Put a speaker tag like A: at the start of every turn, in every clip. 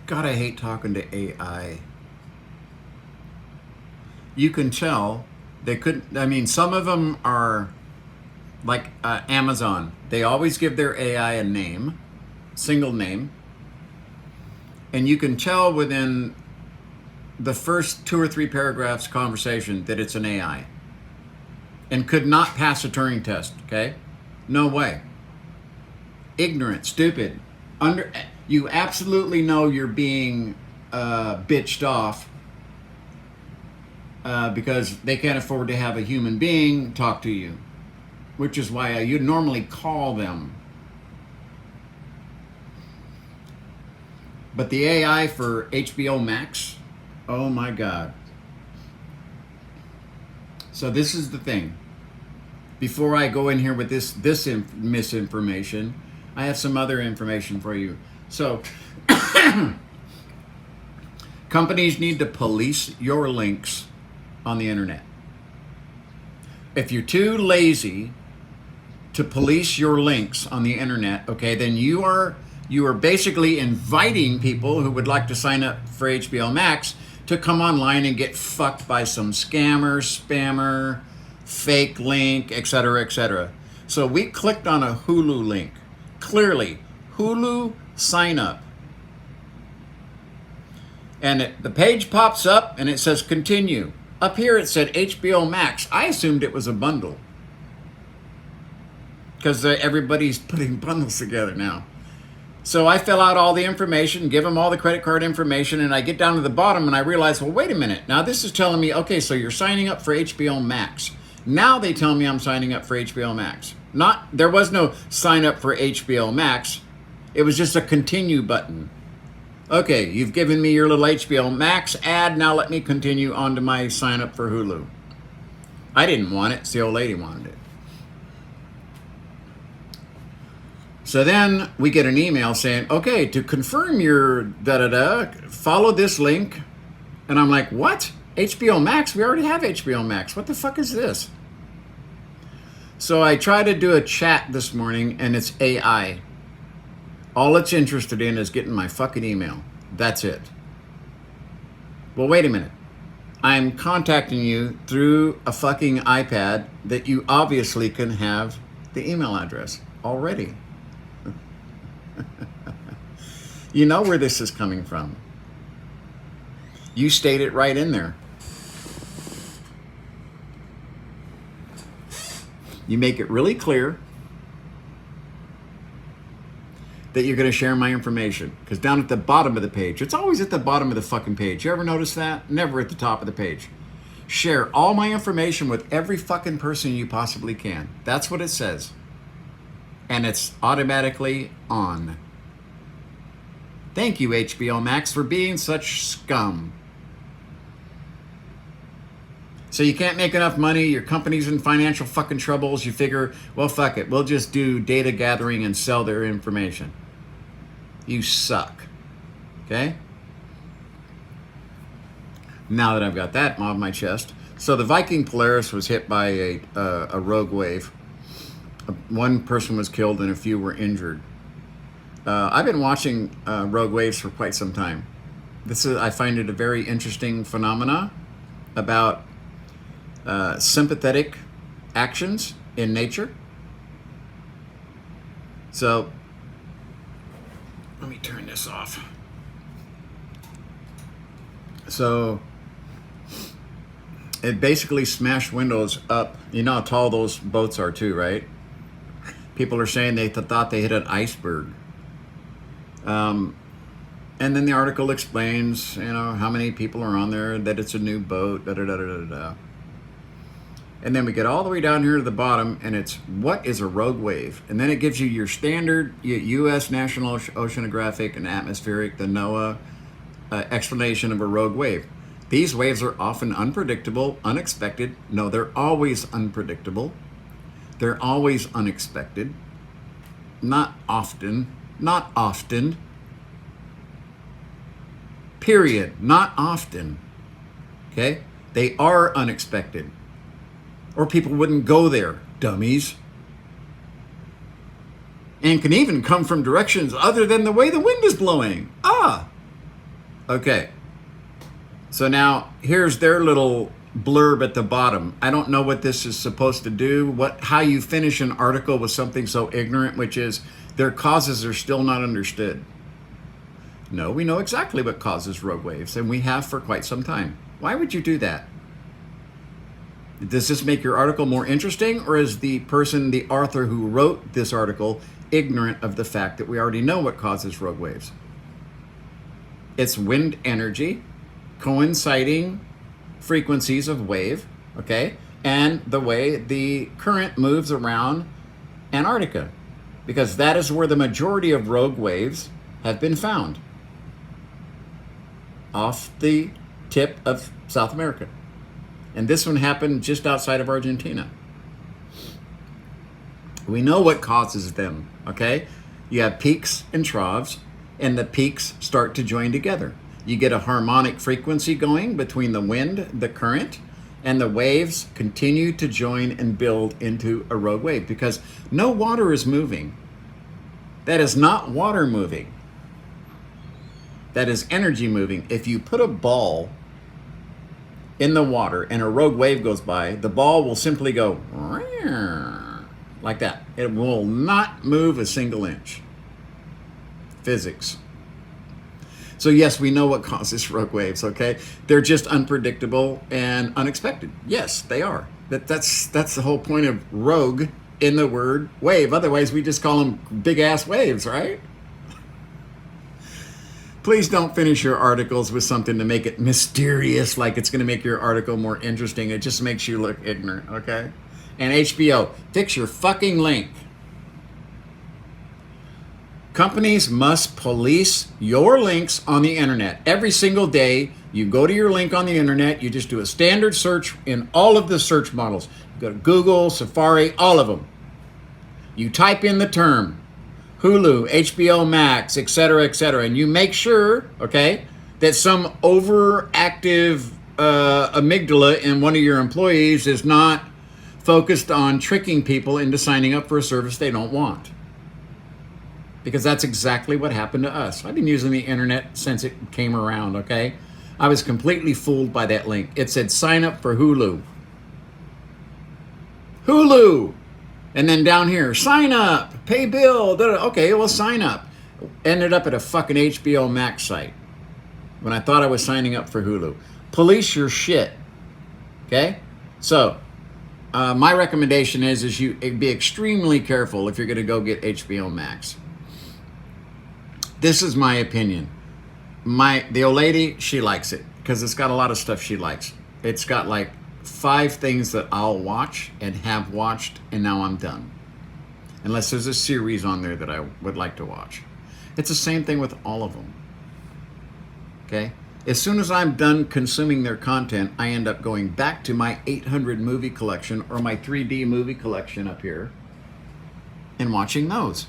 A: God, I hate talking to AI. You can tell they couldn't. I mean, some of them are like Amazon. They always give their AI a name, single name, and you can tell within the first 2 or 3 paragraphs conversation that it's an AI and could not pass a Turing test. Okay, no way. Ignorant, stupid. You absolutely know you're being bitched off because they can't afford to have a human being talk to you, which is why you normally call them. But the AI for HBO Max, oh my God. So this is the thing. Before I go in here with this misinformation, I have some other information for you. So companies need to police your links on the internet. If you're too lazy to police your links on the internet, okay, then you are basically inviting people who would like to sign up for HBO Max to come online and get fucked by some scammer, spammer, fake link, etc., etc. So we clicked on a Hulu link. Clearly, Hulu sign up. And the page pops up and it says continue. Up here it said HBO Max. I assumed it was a bundle because everybody's putting bundles together now. So I fill out all the information, give them all the credit card information, and I get down to the bottom and I realize, well, wait a minute. Now this is telling me, okay, so you're signing up for HBO Max. Now they tell me I'm signing up for HBO Max. There was no sign up for HBO Max. It was just a continue button. Okay, you've given me your little HBO Max ad. Now let me continue on to my sign up for Hulu. I didn't want it. The old lady wanted it. So then we get an email saying, okay, to confirm your da-da-da, follow this link. And I'm like, what? HBO Max? We already have HBO Max. What the fuck is this? So I tried to do a chat this morning and it's AI. All it's interested in is getting my fucking email. That's it. Well, wait a minute. I'm contacting you through a fucking iPad that you obviously can have the email address already. You know where this is coming from. You state it right in there. You make it really clear that you're going to share my information. Because down at the bottom of the page, it's always at the bottom of the fucking page. You ever notice that? Never at the top of the page. Share all my information with every fucking person you possibly can. That's what it says. And it's automatically on. Thank you, HBO Max, for being such scum. So you can't make enough money, your company's in financial fucking troubles, you figure, well, fuck it, we'll just do data gathering and sell their information. You suck. Okay? Now that I've got that off my chest. So the Viking Polaris was hit by a rogue wave. One person was killed and a few were injured. I've been watching rogue waves for quite some time. I find it a very interesting phenomena about sympathetic actions in nature. So let me turn this off. So it basically smashed windows up. You know how tall those boats are too, right? People are saying they thought they hit an iceberg. And then the article explains, how many people are on there, that it's a new boat, da-da-da-da-da-da. And then we get all the way down here to the bottom, and it's, what is a rogue wave? And then it gives you your standard U.S. National Oceanographic and Atmospheric, the NOAA, explanation of a rogue wave. These waves are often unpredictable, unexpected. No, they're always unpredictable. They're always unexpected. Not often. Not often. Period. Not often. Okay? They are unexpected. Or people wouldn't go there, dummies. And can even come from directions other than the way the wind is blowing. Ah! Okay. So now here's their little blurb at the bottom. I don't know what this is supposed to do, how you finish an article with something so ignorant, which is their causes are still not understood. No, we know exactly what causes rogue waves, and we have for quite some time. Why would you do that? Does this make your article more interesting, or is the author who wrote this article, ignorant of the fact that we already know what causes rogue waves? It's wind energy coinciding frequencies of wave, okay, and the way the current moves around Antarctica, because that is where the majority of rogue waves have been found, off the tip of South America. And this one happened just outside of Argentina. We know what causes them, okay? You have peaks and troughs, and the peaks start to join together. You get a harmonic frequency going between the wind, the current, and the waves continue to join and build into a rogue wave, because no water is moving. That is not water moving. That is energy moving. If you put a ball in the water and a rogue wave goes by, the ball will simply go like that. It will not move a single inch. Physics. So yes, we know what causes rogue waves, okay? They're just unpredictable and unexpected. Yes, they are. That's the whole point of rogue in the word wave. Otherwise, we just call them big-ass waves, right? Please don't finish your articles with something to make it mysterious, like it's going to make your article more interesting. It just makes you look ignorant, okay? And HBO, fix your fucking link. Companies must police your links on the internet. Every single day, you go to your link on the internet, you just do a standard search in all of the search models. You go to Google, Safari, all of them. You type in the term Hulu, HBO Max, etc., and you make sure, okay, that some overactive amygdala in one of your employees is not focused on tricking people into signing up for a service they don't want. Because that's exactly what happened to us. I've been using the internet since it came around, okay? I was completely fooled by that link. It said sign up for Hulu. Hulu! And then down here, sign up, pay bill. Okay, well, sign up. Ended up at a fucking HBO Max site when I thought I was signing up for Hulu. Police your shit, okay? So, my recommendation is you be extremely careful if you're going to go get HBO Max. This is my opinion. The old lady, she likes it because it's got a lot of stuff she likes. It's got like 5 things that I'll watch and have watched, and now I'm done. Unless there's a series on there that I would like to watch. It's the same thing with all of them. Okay? As soon as I'm done consuming their content, I end up going back to my 800 movie collection or my 3D movie collection up here and watching those.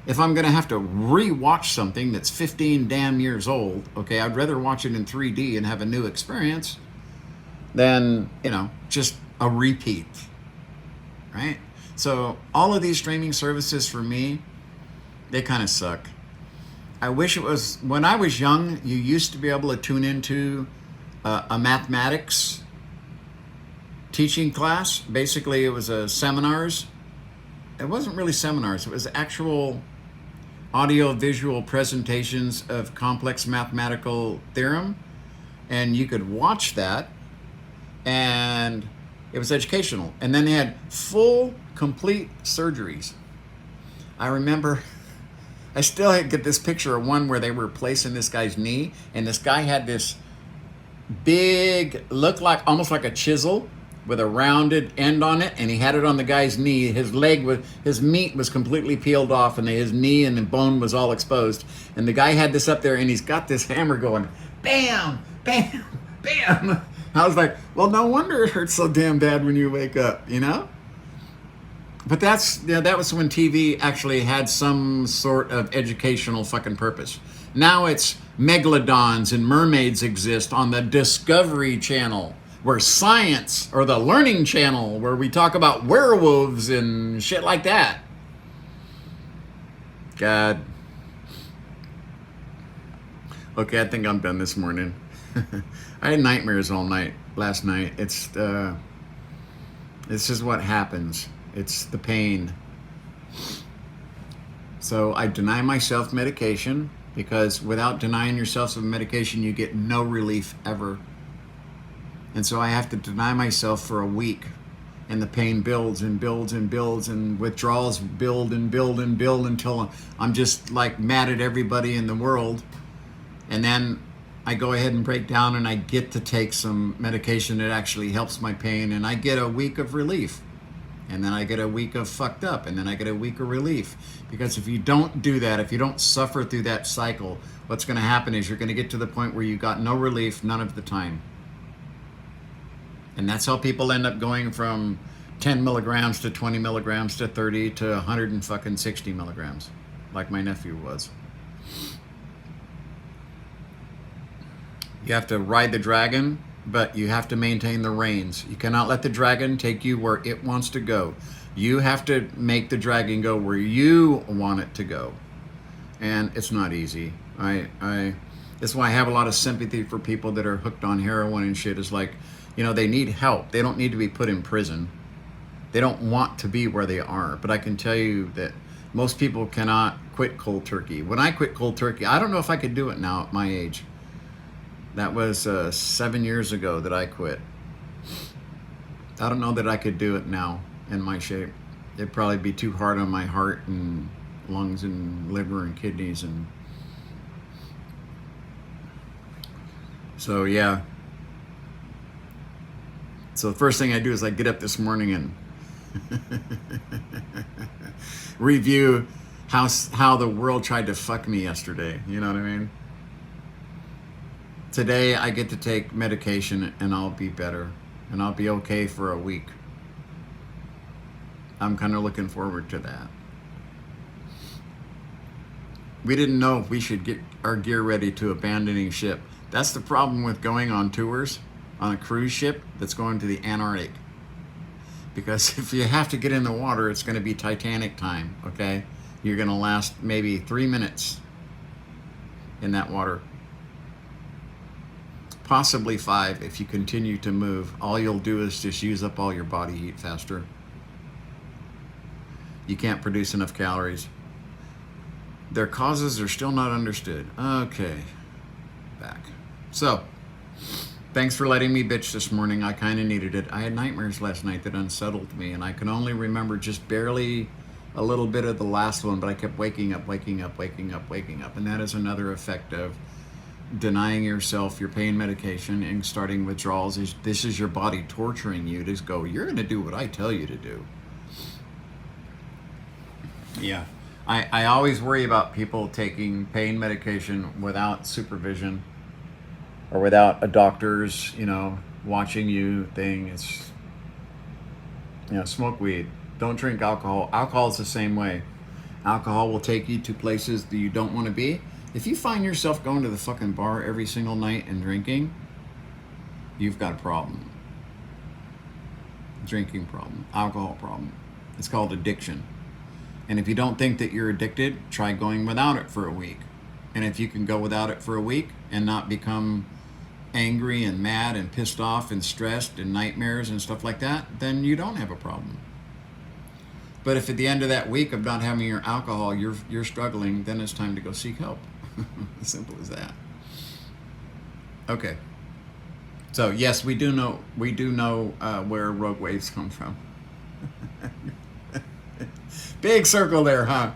A: If I'm going to have to re-watch something that's 15 damn years old, okay, I'd rather watch it in 3D and have a new experience than, just a repeat, right? So all of these streaming services for me, they kind of suck. I wish it was, when I was young, you used to be able to tune into a mathematics teaching class. Basically, it was seminars. It wasn't really seminars. It was actual audio-visual presentations of complex mathematical theorem. And you could watch that, and it was educational. And then they had full, complete surgeries. I remember, I still get this picture of one where they were placing this guy's knee, and this guy had this big, looked like almost like a chisel with a rounded end on it, and he had it on the guy's knee. His meat was completely peeled off, and his knee and the bone was all exposed. And the guy had this up there, and he's got this hammer going, bam, bam, bam. I was like, well, no wonder it hurts so damn bad when you wake up, But that was when TV actually had some sort of educational fucking purpose. Now it's megalodons and mermaids exist on the Discovery Channel, where science, or the Learning Channel, where we talk about werewolves and shit like that. God. Okay, I think I'm done this morning. I had nightmares all night last night. This is what happens. It's the pain. So I deny myself medication because without denying yourself some medication, you get no relief ever. And so I have to deny myself for a week. And the pain builds and builds and builds, and withdrawals build and build and build until I'm just like mad at everybody in the world. And then I go ahead and break down and I get to take some medication that actually helps my pain, and I get a week of relief. And then I get a week of fucked up, and then I get a week of relief. Because if you don't do that, if you don't suffer through that cycle, what's going to happen is you're going to get to the point where you got no relief none of the time. And that's how people end up going from 10 milligrams to 20 milligrams to 30 to 160 milligrams, like my nephew was. You have to ride the dragon, but you have to maintain the reins. You cannot let the dragon take you where it wants to go. You have to make the dragon go where you want it to go. And it's not easy. That's why I have a lot of sympathy for people that are hooked on heroin and shit. It's like, they need help. They don't need to be put in prison. They don't want to be where they are. But I can tell you that most people cannot quit cold turkey. When I quit cold turkey, I don't know if I could do it now at my age. That was 7 years ago that I quit. I don't know that I could do it now in my shape. It'd probably be too hard on my heart and lungs and liver and kidneys. And so, yeah. So the first thing I do is I get up this morning and review how the world tried to fuck me yesterday. You know what I mean? Today I get to take medication and I'll be better and I'll be okay for a week. I'm kind of looking forward to that. We didn't know if we should get our gear ready to abandoning ship. That's the problem with going on tours on a cruise ship that's going to the Antarctic. Because if you have to get in the water, it's going to be Titanic time, okay? You're going to last maybe 3 minutes in that water. Possibly 5 if you continue to move. All you'll do is just use up all your body heat faster. You can't produce enough calories. Their causes are still not understood. Okay, back. So, thanks for letting me bitch this morning. I kind of needed it. I had nightmares last night that unsettled me, and I can only remember just barely a little bit of the last one, but I kept waking up. And that is another effect of denying yourself your pain medication and starting withdrawals. This is your body torturing you to go, you're going to do what I tell you to do. Yeah. I always worry about people taking pain medication without supervision or without a doctor's, watching you thing. It's, smoke weed. Don't drink alcohol. Alcohol is the same way. Alcohol will take you to places that you don't want to be. If you find yourself going to the fucking bar every single night and drinking, you've got a problem. Drinking problem, alcohol problem. It's called addiction. And if you don't think that you're addicted, try going without it for a week. And if you can go without it for a week and not become angry and mad and pissed off and stressed and nightmares and stuff like that, then you don't have a problem. But if at the end of that week of not having your alcohol, you're struggling, then it's time to go seek help. As simple as that. Okay. So yes, we do know where rogue waves come from. Big circle there, huh?